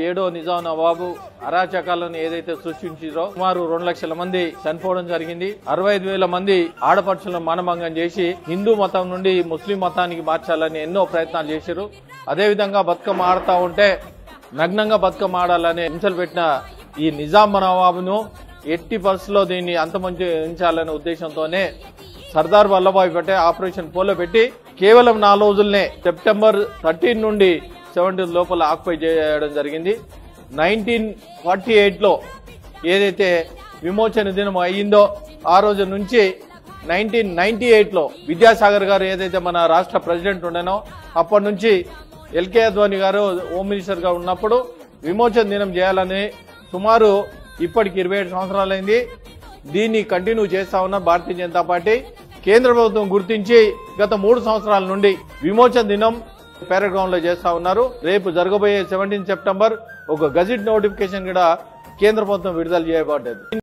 ఏడో నిజాం నవాబు అరాచకాలను ఏదైతే సృష్టించారో సుమారు 2 లక్షల మంది చనిపోవడం జరిగింది. 65,000 మంది ఆడపడుచులను మానభంగం చేసి హిందూ మతం నుండి ముస్లిం మతానికి మార్చాలని ఎన్నో ప్రయత్నాలు చేశారు. అదేవిధంగా బతుకమ్మ ఆడుతూ ఉంటే నగ్నంగా బతుకమ్మ ఆడాలని హింసలు పెట్టిన ఈ నిజాం నవాబును ఎట్టి పరిస్థితుల్లో దీన్ని అంతమొందించాలనే ఉద్దేశంతోనే సర్దార్ వల్లభాయ్ పటేల్ ఆపరేషన్ పోలో పెట్టి కేవలం 4 రోజులనే సెప్టెంబర్ 13 నుండి 17 లోపల ఆక్యుపై చేయడం జరిగింది. 1948లో ఏదైతే విమోచన దినం అయ్యిందో ఆ రోజు నుంచి 1998లో విద్యాసాగర్ గారు ఏదైతే మన రాష్ట్ర ప్రెసిడెంట్ ఉండేనో అప్పటి నుంచి ఎల్కే అద్వానీ గారు హోమ్ మినిస్టర్ గా ఉన్నప్పుడు విమోచన దినం చేయాలని సుమారు ఇప్పటికి 27 సంవత్సరాలైంది. దీన్ని కంటిన్యూ చేస్తా ఉన్న భారతీయ జనతా పార్టీ కేంద్ర ప్రభుత్వం గుర్తించి గత 3 సంవత్సరాల నుండి విమోచన దినం పరేడ్ గ్రౌండ్ లో చేస్తా ఉన్నారు. రేపు జరగబోయే 17 సెప్టెంబర్ ఒక గజెట్ నోటిఫికేషన్ కూడా కేంద్ర ప్రభుత్వం విడుదల చేయబడ్డది.